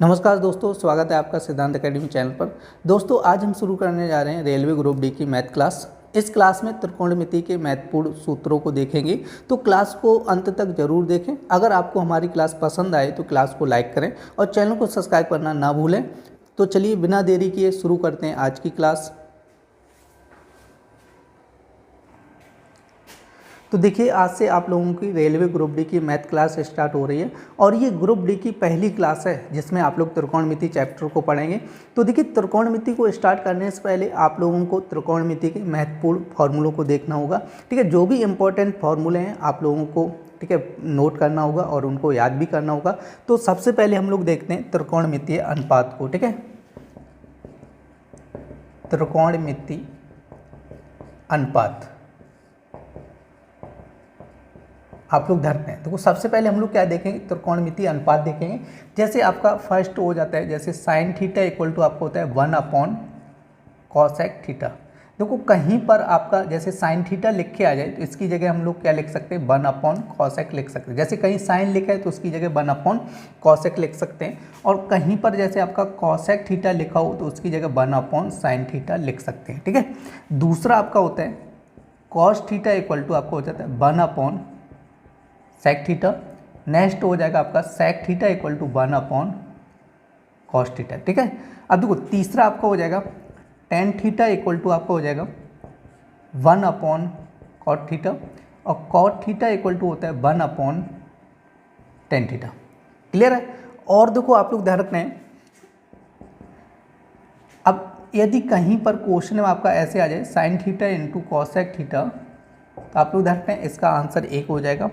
नमस्कार दोस्तों, स्वागत है आपका सिद्धांत एकेडमी चैनल पर। दोस्तों आज हम शुरू करने जा रहे हैं रेलवे ग्रुप डी की मैथ क्लास। इस क्लास में त्रिकोणमिति के महत्वपूर्ण सूत्रों को देखेंगे, तो क्लास को अंत तक जरूर देखें। अगर आपको हमारी क्लास पसंद आए तो क्लास को लाइक करें और चैनल को सब्सक्राइब करना ना भूलें। तो चलिए बिना देरी किए शुरू करते हैं आज की क्लास। तो देखिए, आज से आप लोगों की रेलवे ग्रुप डी की मैथ क्लास स्टार्ट हो रही है और ये ग्रुप डी की पहली क्लास है जिसमें आप लोग त्रिकोणमिति चैप्टर को पढ़ेंगे। तो देखिए, त्रिकोणमिति को स्टार्ट करने से पहले आप लोगों को त्रिकोणमिति के महत्वपूर्ण फार्मूलों को देखना होगा। ठीक है, जो भी इंपॉर्टेंट फार्मूले हैं आप लोगों को नोट करना होगा और उनको याद भी करना होगा। तो सबसे पहले हम लोग देखते हैं त्रिकोणमितीय अनुपात को। ठीक है, त्रिकोणमिति अनुपात आप लोग धरते हैं। तो सबसे पहले हम लोग क्या देखेंगे, त्रिकोणमितीय अनुपात देखेंगे। जैसे आपका फर्स्ट हो जाता है, जैसे साइन थीटा इक्वल टू आपको होता है 1 कॉसेक थीटा। देखो कहीं पर आपका जैसे साइन थीटा लिख के आ जाए तो इसकी जगह हम लोग क्या लिख सकते हैं, 1 कॉसेक लिख सकते हैं। जैसे कहीं साइन लिखा है तो उसकी जगह 1 कॉसेक लिख सकते हैं। और कहीं पर जैसे आपका कॉसेक थीटा लिखा हो तो उसकी जगह 1 साइन थीटा लिख सकते हैं। ठीक है, दूसरा आपका होता है कॉस थीटा इक्वल टू आपको हो जाता है 1 सेक थीटा। नेक्स्ट हो जाएगा आपका sec theta equal to 1 cos theta. ठीक है, अब देखो तीसरा आपका हो जाएगा टेन थीटा इक्वल टू आपका हो जाएगा 1 कॉट थीटा और कॉट थीटा इक्वल टू होता है 1 टेन थीटा। क्लियर है। और देखो आप लोग ध्यान रखना है, अब यदि कहीं पर क्वेश्चन में आपका ऐसे आ जाए sine theta into cosec theta तो आप लोग ध्यान रखना है इसका आंसर 1 हो जाएगा।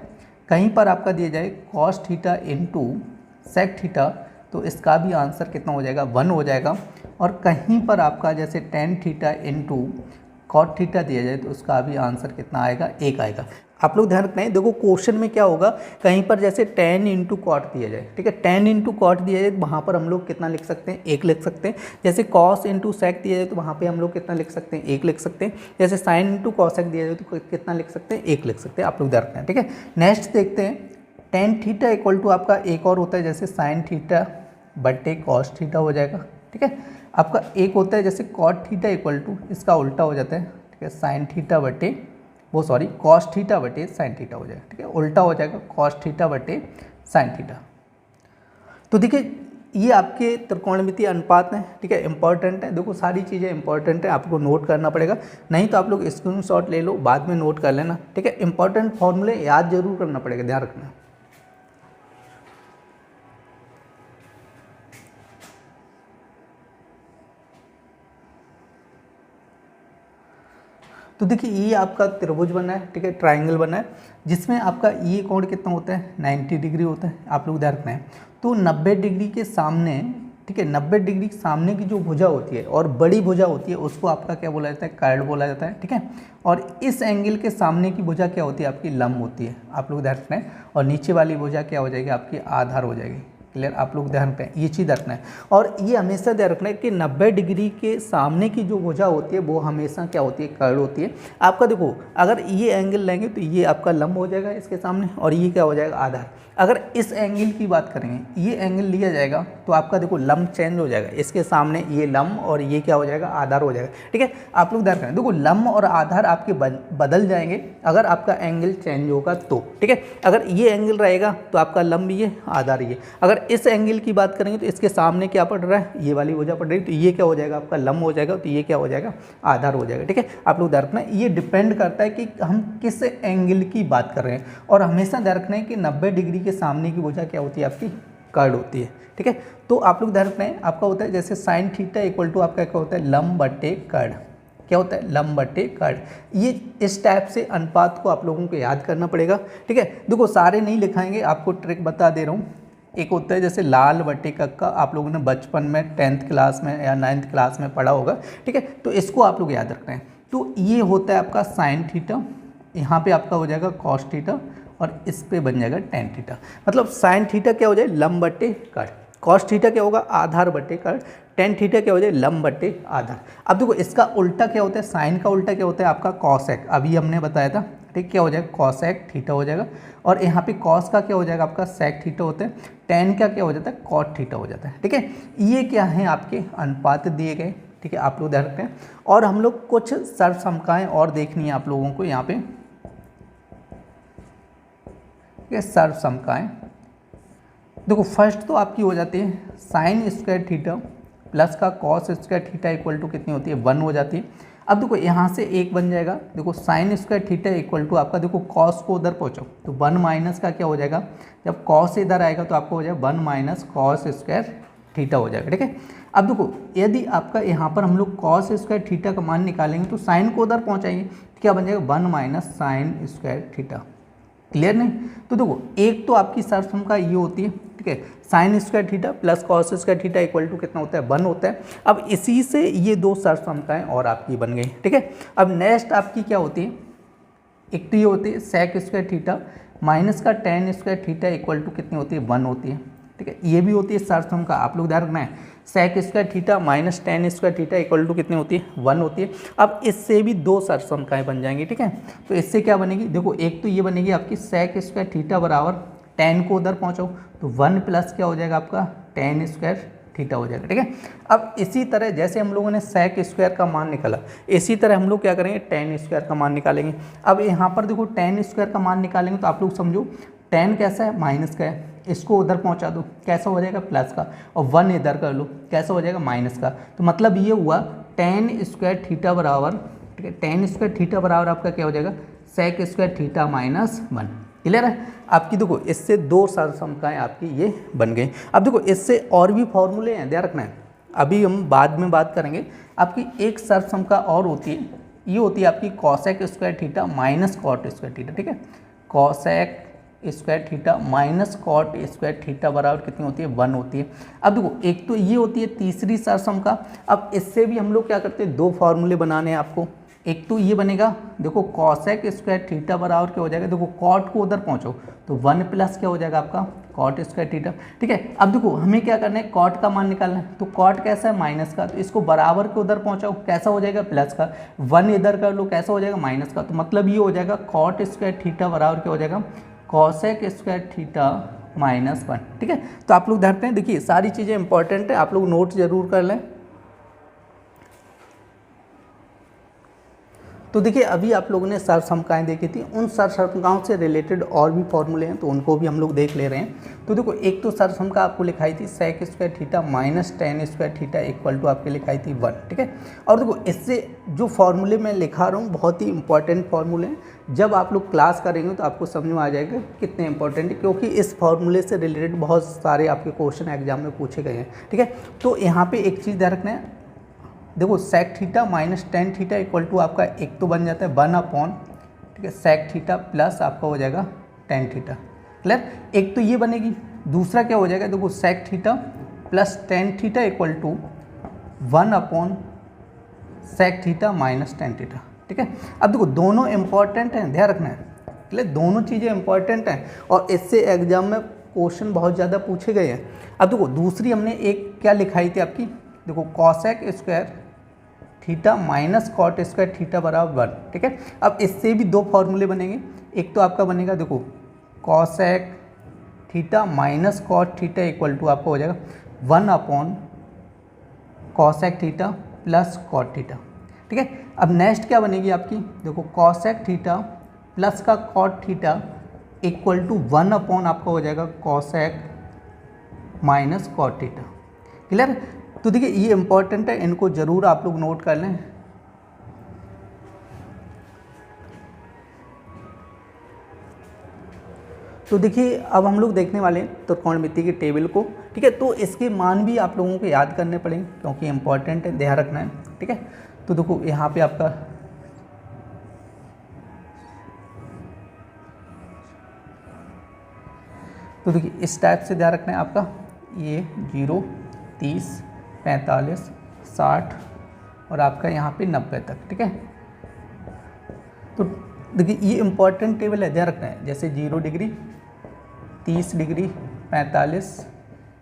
कहीं पर आपका दिया जाए cos theta into sec theta तो इसका भी आंसर कितना हो जाएगा, 1 हो जाएगा। और कहीं पर आपका जैसे tan theta into cot theta दिया जाए तो उसका भी आंसर कितना आएगा, 1 आएगा। आप लोग ध्यान रखना है, देखो क्वेश्चन में क्या होगा, कहीं पर जैसे टेन इंटू कॉट दिया जाए, ठीक है, टेन इंटू कॉट दिया जाए तो वहाँ पर हम लोग कितना लिख सकते हैं, 1 लिख सकते हैं। जैसे कॉस इंटू सेक दिया जाए तो वहाँ पे हम लोग कितना लिख सकते हैं, 1 लिख सकते हैं। जैसे साइन इंटू कॉसेक दिया जाए तो कितना लिख सकते हैं, 1 लिख सकते हैं। आप लोग ध्यान रखना है। ठीक है, नेक्स्ट देखते हैं टेन थीटा इक्वल टू आपका एक और होता है जैसे साइन थीटा बटे कॉस थीटा हो जाएगा। ठीक है, आपका एक होता है जैसे कॉट थीटा इक्वल टू इसका उल्टा हो जाता है, ठीक है, साइन थीटा बटे कॉस थीटा बटे साइन थीटा हो जाएगा। ठीक है, उल्टा हो जाएगा कॉस थीटा बटे साइन थीटा। तो देखिए ये आपके त्रिकोणमितीय अनुपात हैं। ठीक है, इंपॉर्टेंट है, देखो सारी चीज़ें इंपॉर्टेंट है, आपको नोट करना पड़ेगा, नहीं तो आप लोग स्क्रीनशॉट ले लो, बाद में नोट कर लेना। ठीक है, इंपॉर्टेंट फॉर्मूले याद जरूर करना पड़ेगा, ध्यान रखना। तो देखिए ये आपका त्रिभुज बना है, ठीक है, ट्रायंगल बना है, जिसमें आपका ये कोण कितना होता है, 90 डिग्री होता है। आप लोग ध्यान रखना है। तो 90 डिग्री के सामने, ठीक है, 90 डिग्री के सामने की जो भुजा होती है और बड़ी भुजा होती है उसको आपका क्या बोला जाता है, कर्ण बोला जाता है। ठीक है, और इस एंगल के सामने की भुजा क्या होती है, आपकी लंब होती है। आप लोग ध्यान रखना है। और नीचे वाली भुजा क्या हो जाएगी, आपकी आधार हो जाएगी। क्लियर, आप लोग ध्यान रखें, ये चीज़ रखना है। और ये हमेशा ध्यान रखना है कि 90 डिग्री के सामने की जो भुजा होती है वो हमेशा क्या होती है, कर्ण होती है। आपका देखो अगर ये एंगल लेंगे तो ये आपका लंब हो जाएगा इसके सामने और ये क्या हो जाएगा, आधार। अगर इस एंगल की बात करेंगे, ये एंगल लिया जाएगा तो आपका देखो लंब चेंज हो जाएगा, इसके सामने ये लंब और ये क्या हो जाएगा, आधार हो जाएगा। ठीक है, आप लोग ध्यान रखें, देखो लंब और आधार आपके बदल जाएंगे अगर आपका एंगल चेंज होगा तो। ठीक है, अगर ये एंगल रहेगा तो आपका लंब ये, आधार ये। अगर इस एंगल की बात करेंगे तो इसके सामने क्या पड़ रहा है, ये वाली भुजा पड़ रही है, तो ये क्या हो जाएगा, आपका लंब हो जाएगा, तो ये क्या हो जाएगा, आधार हो जाएगा। ठीक है, आप लोग ध्यान रखना, ये डिपेंड करता है कि हम किस एंगल की बात कर रहे हैं। और हमेशा ध्यान रखना है कि 90 डिग्री के सामने की भुजा क्या होती है, आपकी कर्ण होती है। ठीक है, तो आप लोग ध्यान रखना है, आपका होता है जैसे साइन थीटा इक्वल टू आपका क्या होता है, लंब बटे कर्ण। क्या होता है, लंब बटे कर्ण। ये इस टाइप से अनुपात को आप लोगों को याद करना पड़ेगा। ठीक है, देखो सारे नहीं लिखाएंगे, आपको ट्रिक बता दे रहा हूँ। एक होता है जैसे लाल बटे कक्का, आप लोगों ने बचपन में 10th क्लास में या 9th क्लास में पढ़ा होगा। ठीक है, तो इसको आप लोग याद रखना है। तो ये होता है आपका साइन थीटा, यहाँ पे आपका हो जाएगा कॉस थीटा और इस पे बन जाएगा टेन थीटा। मतलब साइन थीटा क्या हो जाए, लंब बटे कर्ण, कॉस थीटा क्या होगा, आधार बटे कर्ण, टेन थीटा क्या हो जाए, लंब बटे आधार। अब देखो इसका उल्टा क्या होता है, साइन का उल्टा क्या होता है, आपका कॉसेक, अभी हमने बताया था। ठीक, क्या हो जाएगा, कॉसेक थीटा हो जाएगा। और यहाँ पे कॉस का क्या हो जाएगा, आपका सेक थीटा होता है। tan का क्या हो जाता है, cot थीटा हो जाता है। ठीक है, ये क्या है आपके अनुपात दिए गए। ठीक है, आप लोग ध्यान रखते हैं। और हम लोग कुछ सर्वसमकाएं और देखनी है आप लोगों को यहाँ पे। ये सर्वसमकाएं देखो, फर्स्ट तो आपकी हो जाती है साइन स्क्वायर थीटा प्लस का cos square theta equal to कितनी होती है, 1 हो जाती है। अब देखो यहाँ से एक बन जाएगा, देखो sine square theta equal to आपका, देखो कॉस को उधर पहुँचो तो 1 माइनस का क्या हो जाएगा, जब कॉस इधर आएगा तो आपको हो जाएगा 1 माइनस कॉस स्क्वायर थीटा हो जाएगा। ठीक है, अब देखो यदि आपका यहाँ पर हम लोग कॉस स्क्वायर थीटा का मान निकालेंगे तो साइन को उधर पहुँचाएंगे तो क्या बन जाएगा, 1 minus sign square theta. Clear नहीं? तो देखो एक तो आपकी सर्वसमका ये होती है, ठीक है, sine square theta plus cos square theta equal to कितना होता है, 1 होता है। अब इसी से ये दो सर्वसमकाएं और आपकी बन गई। ठीक है, अब नेक्स्ट आपकी क्या होती है, एक तो ये होती है सेक स्क्वायर थीटा माइनस का tan square theta equal to कितनी होती है, 1 होती है। ठीक है, ये भी होती है सर्वसमका, आप लोग ध्यान रखना है, sec square theta minus tan square theta equal to कितनी होती है, 1 होती है। अब इससे भी दो सर्वसमकाएं बन जाएंगी। ठीक है, तो इससे क्या बनेगी, देखो एक तो ये बनेगी आपकी सेक स्क्वायर थीटा बराबर टेन को उधर पहुँचाओ तो 1 प्लस क्या हो जाएगा आपका टेन स्क्वायर थीटा हो जाएगा। ठीक है, अब इसी तरह जैसे हम लोगों ने सेक स्क्वायर का मान निकाला, इसी तरह हम लोग क्या करेंगे, टेन स्क्वायर का मान निकालेंगे। अब यहाँ पर देखो टेन स्क्वायर का मान निकालेंगे तो आप लोग समझो टेन कैसा है, माइनस का है, इसको उधर पहुंचा दो कैसा हो जाएगा, प्लस का, और 1 इधर कर लो कैसा हो जाएगा, माइनस का। तो मतलब ये हुआ टेन स्क्वायर थीटा बराबर, ठीक है, टेन स्क्वायर थीटा बराबर आपका क्या हो जाएगा, sec square theta minus 1। Clear है? आपकी देखो इससे दो सर्वसमकाएं आपकी ये बन गई। अब देखो इससे और भी फॉर्मूले हैं, ध्यान रखना है, अभी हम बाद में बात करेंगे। आपकी एक सर्वसमका और होती है, ये होती है आपकी cosec square theta minus cot square theta. ठीक है, cosec square theta minus cot square theta बराबर कितनी होती है, 1 होती है। अब देखो एक तो ये होती है तीसरी सर्वसमका। अब इससे भी हम लोग क्या करते हैं, दो फॉर्मूले बनाने हैं आपको। एक तो ये बनेगा, देखो कॉसेक स्क्वायर थीटा बराबर क्या हो जाएगा, देखो कॉट को उधर पहुंचो तो 1 प्लस क्या हो जाएगा आपका कॉट स्क्वायर थीटा। ठीक है, अब देखो हमें क्या करना है, कॉट का मान निकालना है, तो कॉट कैसा है, माइनस का, तो इसको बराबर के उधर पहुंचाओ कैसा हो जाएगा, प्लस का, 1 इधर कर लो कैसा हो जाएगा, माइनस का। तो मतलब ये हो जाएगा कॉट स्क्वायर थीटा बराबर क्या हो जाएगा, कॉसेक स्क्वायर थीटा माइनस 1। ठीक है, तो आप लोग ध्यान रखें, देखिए सारी चीज़ें इंपॉर्टेंट है, आप लोग नोट जरूर कर लें। तो देखिए अभी आप लोगों ने सर्वसमकाएं देखी थी, उन सर्वसमकाओं से रिलेटेड और भी फॉर्मूले हैं तो उनको भी हम लोग देख ले रहे हैं। तो देखो एक तो सर्वसमका आपको लिखाई थी sec square theta minus tan square theta equal to आपके लिखाई थी 1। ठीक है, और देखो इससे जो फॉर्मूले मैं लिखा रहा हूँ बहुत ही इंपॉर्टेंट फॉर्मूले हैं, जब आप लोग क्लास करेंगे तो आपको समझ में आ जाएगा कितने इंपॉर्टेंट है, क्योंकि इस फॉर्मूले से रिलेटेड बहुत सारे आपके क्वेश्चन एग्जाम में पूछे गए हैं। ठीक है, तो यहाँ पर एक चीज़ ध्यान रखना है, देखो sec theta minus tan theta equal to आपका एक तो बन जाता है 1 अपॉन, ठीक है, सेक थीटा प्लस आपका हो जाएगा टेन थीटा। क्लियर? एक तो ये बनेगी, दूसरा क्या हो जाएगा, देखो sec theta plus tan theta equal to 1 upon sec theta minus tan theta. ठीक है, अब देखो दोनों इंपॉर्टेंट हैं, ध्यान रखना है। क्लियर? दोनों चीज़ें इंपॉर्टेंट हैं और इससे एग्जाम में क्वेश्चन बहुत ज़्यादा पूछे गए हैं। अब देखो दूसरी हमने एक क्या लिखाई थी आपकी, देखो cosec square theta minus cot square theta बराबर 1। ठीक है, अब इससे भी दो फॉर्मूले बनेंगे, एक तो आपका बनेगा देखो cosec theta minus cot theta equal to आपका हो जाएगा 1 upon cosec theta plus cot theta. ठीक है, अब नेक्स्ट क्या बनेगी आपकी, देखो कॉसेक थीटा प्लस का cot theta equal to 1 upon आपका हो जाएगा cosec minus cot theta. Clear? तो देखिए ये इंपॉर्टेंट है, इनको जरूर आप लोग नोट कर लें। तो देखिए अब हम लोग देखने वाले हैं त्रिकोणमिति की टेबल को। ठीक है, तो इसके मान भी आप लोगों को याद करने पड़ेंगे क्योंकि इंपॉर्टेंट है, ध्यान रखना है। ठीक है, तो देखो यहाँ पे आपका तो देखिए इस टाइप से ध्यान रखना है आपका, ये 0, 30, 45, 60 और आपका यहाँ पे 90 तक। ठीक है, तो देखिए ये इंपॉर्टेंट टेबल है, ध्यान रखना है, जैसे 0 डिग्री, 30 डिग्री, 45,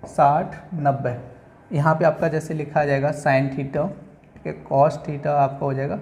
60, 90, यहाँ पे आपका जैसे लिखा जाएगा साइन थीटा, ठीक है, कॉस थीटा आपका हो जाएगा।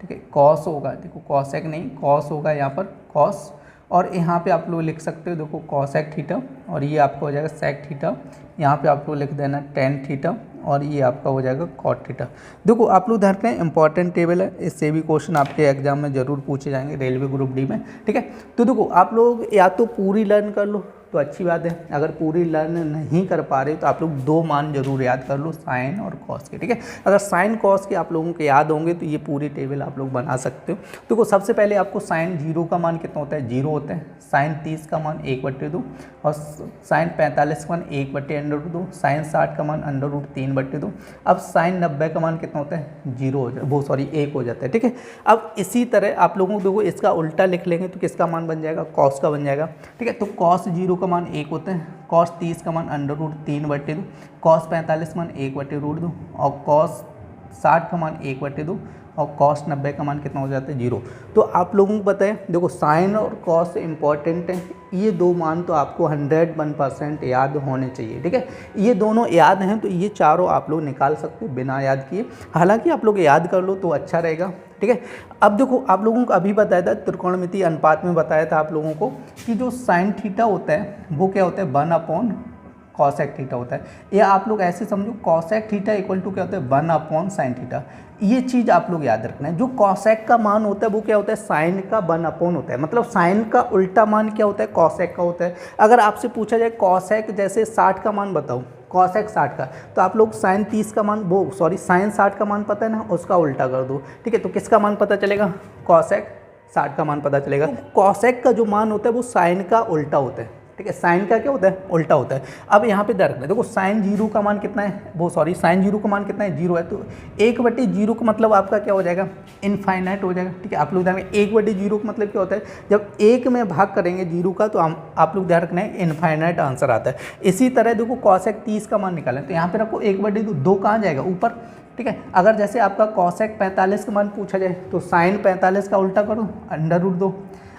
ठीक है, कॉस होगा, देखो कॉसेक नहीं कॉस होगा यहाँ पर कॉस, और यहाँ पे आप लोग लिख सकते हो देखो कॉसेक थीटा, और ये आपका हो जाएगा सेक थीटा। यहाँ पे आप लोग लिख देना टेन थीटा, और ये आपका हो जाएगा कॉट थीटा। देखो आप लोग ध्यान रखें, इंपॉर्टेंट टेबल है, इससे भी क्वेश्चन आपके एग्जाम में जरूर पूछे जाएंगे रेलवे ग्रुप डी में, ठीक है। तो देखो आप लोग या तो पूरी लर्न कर लो तो अच्छी बात है, अगर पूरी लर्न नहीं कर पा रहे तो आप लोग दो मान जरूर याद कर लो, साइन और कॉस के, ठीक है। अगर साइन कॉस के आप लोगों के याद होंगे तो ये पूरी टेबल आप लोग बना सकते हो। देखो सबसे पहले आपको साइन 0 का मान कितना होता है, 0 होता है। साइन 30 का मान 1/2, और साइन 45 का मान 1/√2, साइन 60 का मान √3/2। अब साइन 90 का मान कितना होता है, 0 हो जाता है, 1 हो जाता है, ठीक है। अब इसी तरह आप लोगों को देखो इसका उल्टा लिख लेंगे तो किसका मान बन जाएगा, कॉस का बन जाएगा, ठीक है। तो कॉस 0 का मान 1 होता है, कॉस 30 का मान √3/2, कॉस 45 मान 1/√2, और कॉस 60 का मान 1/2, और कॉस 90 का मान कितना हो जाता है, 0। तो आप लोगों को पता है देखो साइन और कॉस इंपॉर्टेंट है, ये दो मान तो आपको 101% याद होने चाहिए, ठीक है। ये दोनों याद हैं तो ये चारों आप लोग निकाल सकते हो बिना याद किए, हालांकि आप लोग याद कर लो तो अच्छा रहेगा, ठीक है। अब देखो आप लोगों को अभी बताया था त्रिकोणमिति अनुपात में बताया था आप लोगों को कि जो साइन थीटा होता है वो क्या होता है, 1 कॉसेक थीटा होता है, या आप लोग ऐसे समझो कॉसेक थीटा इक्वल टू क्या होता है, 1 साइन थीटा। ये चीज़ आप लोग याद रखना है, जो कॉसेक का मान होता है वो क्या होता है, साइन का 1 होता है, मतलब साइन का उल्टा मान क्या होता है, कॉसेक का होता है। अगर आपसे पूछा जाए कॉसेक जैसे 60 का मान बताओ, कॉसेक 60 का, तो आप लोग साइन 30 का मान साइन 60 का मान पता है ना, उसका उल्टा कर दो, ठीक है। तो किसका मान पता चलेगा, कॉसेक 60 का मान पता चलेगा। कॉसेक का जो मान होता है वो साइन का उल्टा होता है, ठीक है। साइन का क्या होता है, उल्टा होता है। अब यहाँ पे दर्ज देखो साइन 0 का मान कितना है, साइन 0 का मान कितना है, 0 है, तो 1/0 का मतलब आपका क्या हो जाएगा, इनफाइनाइट हो जाएगा, ठीक है। आप लोग ध्यान रखें 1/0 का मतलब क्या होता है, जब 1 में भाग करेंगे 0 का तो आप लोग ध्यान रखना है इनफाइनाइट आंसर आता है। इसी तरह देखो कॉसेक 30 का मान निकालें तो यहाँ पे रखो 1/2, 2 कहाँ जाएगा, ऊपर, ठीक है। अगर जैसे आपका कॉसेक 45 का मान पूछा जाए तो साइन 45 का उल्टा करो, √2।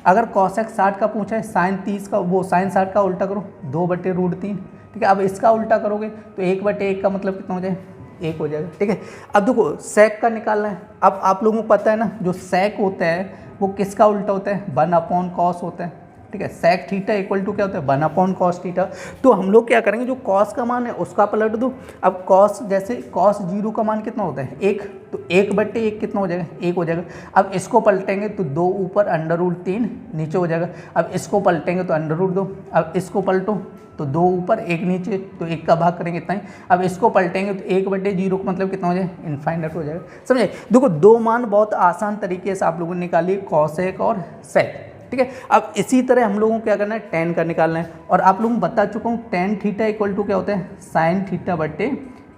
अगर कॉसेक 60 का पूछा है, साइन 30 का साइन 60 का उल्टा करो, 2/√3, ठीक है। अब इसका उल्टा करोगे तो 1/1 का मतलब कितना हो जाए, 1 हो जाएगा, ठीक है। अब देखो सेक का निकालना है। अब आप लोगों को पता है ना जो सेक होता है वो किसका उल्टा होता है, 1/cos होता है, ठीक है। सेक थीटा इक्वल टू क्या होता है, 1/cos थीटा। तो हम लोग क्या करेंगे, जो कॉस का मान है उसका पलट दो। अब कॉस जैसे कॉस 0 का मान कितना होता है, 1, तो 1/1 कितना हो जाएगा, 1 हो जाएगा। अब इसको पलटेंगे तो 2 ऊपर √3 नीचे हो जाएगा। अब इसको पलटेंगे तो √2, अब इसको पलटो तो 2 ऊपर 1 नीचे, तो 1 का भाग करेंगे इतना ही। अब इसको पलटेंगे तो 1/0 का मतलब कितना हो जाए, इनफाइनाइट हो जाएगा, समझे। देखो दो मान बहुत आसान तरीके से आप लोगों ने निकाली, कॉसेक और सेक, ठीक है। अब इसी तरह हम लोगों को क्या करना है, टेन का निकालना है। और आप लोगों को बता चुका हूँ टेन थीटा इक्वल टू क्या होता है, साइन थीटा बटे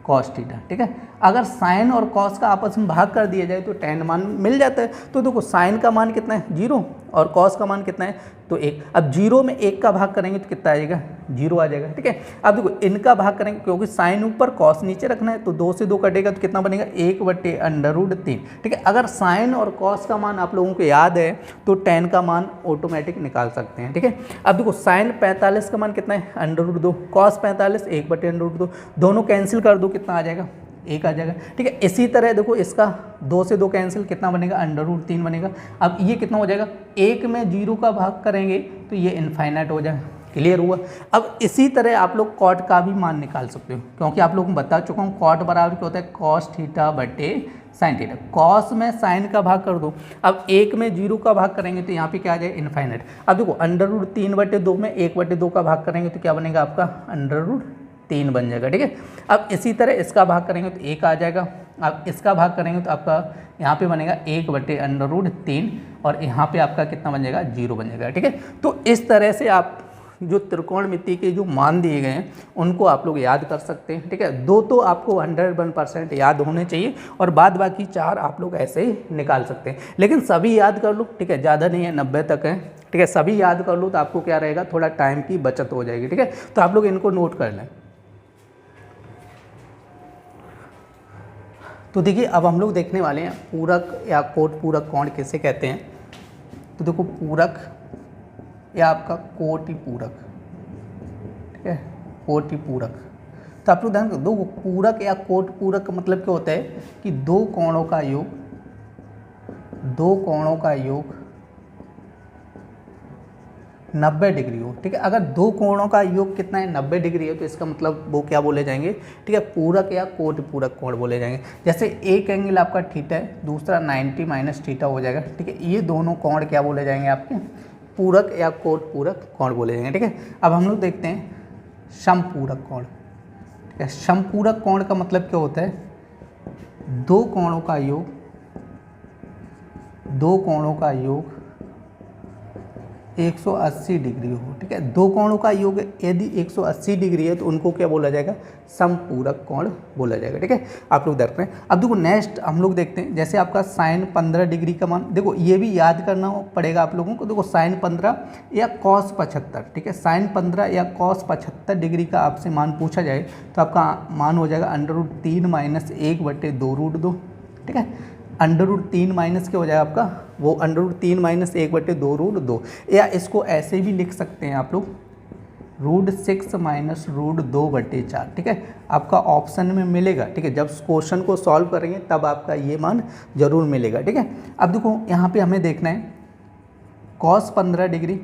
कॉस थीटा, ठीक है। अगर साइन और कॉस का आपस में भाग कर दिया जाए तो टेन मान मिल जाता है। तो देखो साइन का मान कितना है, 0, और कॉस का मान कितना है, तो 1। अब 0 में 1 का भाग करेंगे तो कितना आ जाएगा, 0 आ जाएगा, ठीक है। अब देखो इनका भाग करेंगे क्योंकि साइन ऊपर कॉस नीचे रखना है, तो 2 से 2 कटेगा तो कितना बनेगा, 1/√3, ठीक है। अगर साइन और कॉस का मान आप लोगों को याद है तो टेन का मान ऑटोमेटिक निकाल सकते हैं, ठीक है। अब देखो साइन 45 का मान कितना है, √2, कॉस 45 1/√2, दोनों कैंसिल कर दो, कितना आ जाएगा, 1 आ जाएगा, ठीक है। इसी तरह देखो इसका 2 से 2 कैंसिल, कितना बनेगा, √3 बनेगा। अब ये कितना हो जाएगा, 1 में 0 का भाग करेंगे तो ये इनफाइनाइट हो जाएगा, क्लियर हुआ। अब इसी तरह आप लोग कॉट का भी मान निकाल सकते हो, क्योंकि आप लोगों को बता चुका हूँ कॉट बराबर क्या होता है, कॉस थीटा बटे साइन थीटा। कॉस में साइन का भाग कर दो, अब 1 में 0 का भाग करेंगे तो यहाँ पे क्या आ जाएगा, इनफाइनाइट। अब देखो √3/2 में 1/2 का भाग करेंगे तो क्या बनेगा आपका, √3 बन जाएगा, ठीक है। अब इसी तरह इसका भाग करेंगे तो 1 आ जाएगा। अब इसका भाग करेंगे तो आपका यहाँ पे बनेगा 1/√3, और यहाँ पे आपका कितना बन जाएगा, 0 बन जाएगा, ठीक है। तो इस तरह से आप जो त्रिकोणमिति के जो मान दिए गए हैं उनको आप लोग याद कर सकते हैं, ठीक है। 2 तो आपको 101% याद होने चाहिए, और बाद बाकी 4 आप लोग ऐसे ही निकाल सकते हैं, लेकिन सभी याद कर लो, ठीक है। ज़्यादा नहीं है, 90 तक है, ठीक है। सभी याद कर लो तो आपको क्या रहेगा, थोड़ा टाइम की बचत हो जाएगी, ठीक है। तो आप लोग इनको नोट कर लें। तो देखिए अब हम लोग देखने वाले हैं पूरक या कोट पूरक कोण किसे कहते हैं। तो देखो पूरक या आपका कोटि पूरक, ठीक है, कोटि पूरक। तो आप लोग ध्यान दो, पूरक या कोट पूरक का मतलब क्या होता है कि दो कोणों का योग 90 डिग्री हो, ठीक है। अगर दो कोणों का योग कितना है 90 डिग्री है तो इसका मतलब वो क्या बोले जाएंगे, ठीक है, पूरक या कोट पूरक कोण बोले जाएंगे। जैसे एक एंगल आपका थीटा है, दूसरा 90 माइनस थीटा हो जाएगा, ठीक है। ये दोनों कोण क्या बोले जाएंगे आपके, पूरक या कोट पूरक कोण बोले जाएंगे, ठीक है। अब हम लोग देखते हैं समपूरक कोण, ठीक है। समपूरक कोण का मतलब क्या होता है, दो कोणों का योग 180 डिग्री हो, ठीक है। दो कोणों का योग यदि 180 डिग्री है तो उनको क्या बोला जाएगा, समपूरक कोण बोला जाएगा, ठीक है। आप लोग देख रहे हैं। अब देखो नेक्स्ट हम लोग देखते हैं, जैसे आपका साइन 15 डिग्री का मान, देखो ये भी याद करना पड़ेगा आप लोगों को। देखो साइन 15 या कॉस 75, ठीक है, साइन 15 या कॉस 75 डिग्री का आपसे मान पूछा जाए तो आपका मान हो जाएगा √3 माइनस 1/2√2, ठीक है। √3 माइनस क्या हो जाएगा आपका, वो √3 माइनस 1/2√2, या इसको ऐसे भी लिख सकते हैं आप लोग √6 माइनस √2/4, ठीक है। आपका ऑप्शन में मिलेगा, ठीक है। जब क्वेश्चन को सॉल्व करेंगे तब आपका ये मान जरूर मिलेगा, ठीक है। अब देखो यहाँ पे हमें देखना है कॉस 15 डिग्री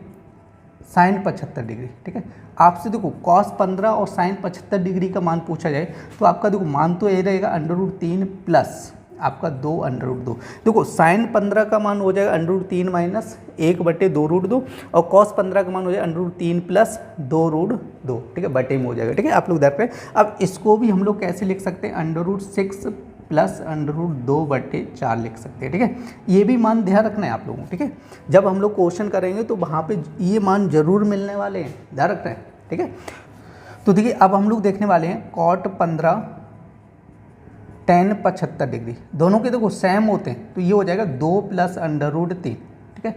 साइन 75 डिग्री, ठीक है। आपसे देखो कॉस 15 और साइन 75 डिग्री का मान पूछा जाए तो आपका देखो मान तो ये रहेगा √3 प्लस आपका 2√2। देखो साइन 15 का मान हो जाएगा √3 माइनस 1/2√2 और कॉस 15 का मान हो जाएगा √3 प्लस 2√2, ठीक है, बटे में हो जाएगा, ठीक है। आप लोग देख रहे हैं। अब इसको भी हम लोग कैसे लिख सकते हैं, √6 प्लस √2/4 लिख सकते हैं, ठीक है। ये भी मान ध्यान रखना है आप लोगों को, ठीक है। जब हम लोग क्वेश्चन करेंगे तो वहाँ पे ये मान जरूर मिलने वाले हैं, ध्यान रखना है, ठीक है। तो देखिए अब हम लोग देखने वाले हैं कॉट 15 tan 75 डिग्री, दोनों के देखो सेम होते हैं तो ये हो जाएगा 2 प्लस √3, ठीक है।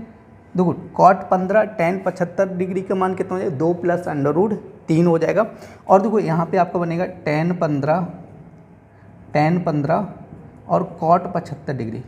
देखो कॉट 15 tan 75 डिग्री का मान कितना हो जाएगा, 2 प्लस √3 हो जाएगा। और देखो यहाँ पे आपका बनेगा tan 15 और कॉट 75 डिग्री,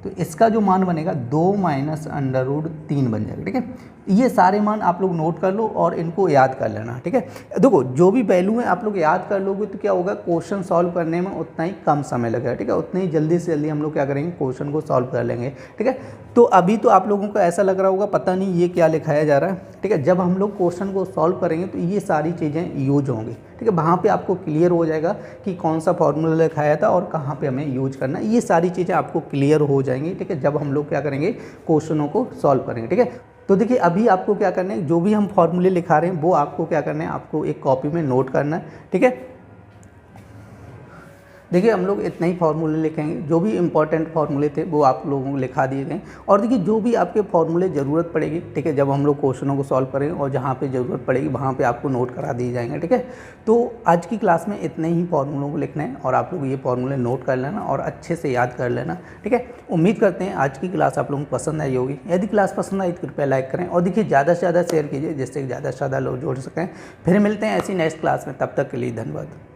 तो इसका जो मान बनेगा 2 माइनस √3 बन जाएगा, ठीक है। ये सारे मान आप लोग नोट कर लो और इनको याद कर लेना, ठीक है। देखो जो भी वैल्यू है आप लोग याद कर लोगे तो क्या होगा, क्वेश्चन सॉल्व करने में उतना ही कम समय लगेगा, ठीक है। उतनी ही जल्दी से जल्दी हम लोग क्या करेंगे, क्वेश्चन को सॉल्व कर लेंगे, ठीक है। तो अभी तो आप लोगों को ऐसा लग रहा होगा पता नहीं ये क्या लिखाया जा रहा है, ठीक है। जब हम लोग क्वेश्चन को सॉल्व करेंगे तो ये सारी चीज़ें यूज होंगी, ठीक है। वहाँ पे आपको क्लियर हो जाएगा कि कौन सा फॉर्मूला लिखाया था और कहाँ पे हमें यूज करना है, ये सारी चीज़ें आपको क्लियर हो जाएंगी, ठीक है, जब हम लोग क्या करेंगे, क्वेश्चनों को सॉल्व करेंगे, ठीक है। तो देखिए अभी आपको क्या करना है, जो भी हम फॉर्मूले लिखा रहे हैं वो आपको क्या करना है, आपको एक कॉपी में नोट करना है, ठीक है। देखिए हम लोग इतना ही फार्मूले लिखेंगे, जो भी इंपॉर्टेंट फार्मूले थे वो आप लोगों को लिखा दिए गए। और देखिए जो भी आपके फार्मूले ज़रूरत पड़ेगी, ठीक है, जब हम लोग क्वेश्चनों को सॉल्व करेंगे और जहाँ पे ज़रूरत पड़ेगी वहाँ पे आपको नोट करा दिए जाएंगे, ठीक है। तो आज की क्लास में इतने ही फार्मूलों को लिखना है और आप लोग ये फार्मूले नोट कर लेना और अच्छे से याद कर लेना, ठीक है। उम्मीद करते हैं आज की क्लास आप लोगों को पसंद आई होगी। यदि क्लास पसंद आई तो कृपया लाइक करें और देखिए ज़्यादा से ज़्यादा शेयर कीजिए जिससे ज़्यादा से ज़्यादा लोग जोड़ सकें। फिर मिलते हैं ऐसी नेक्स्ट क्लास में, तब तक के लिए धन्यवाद।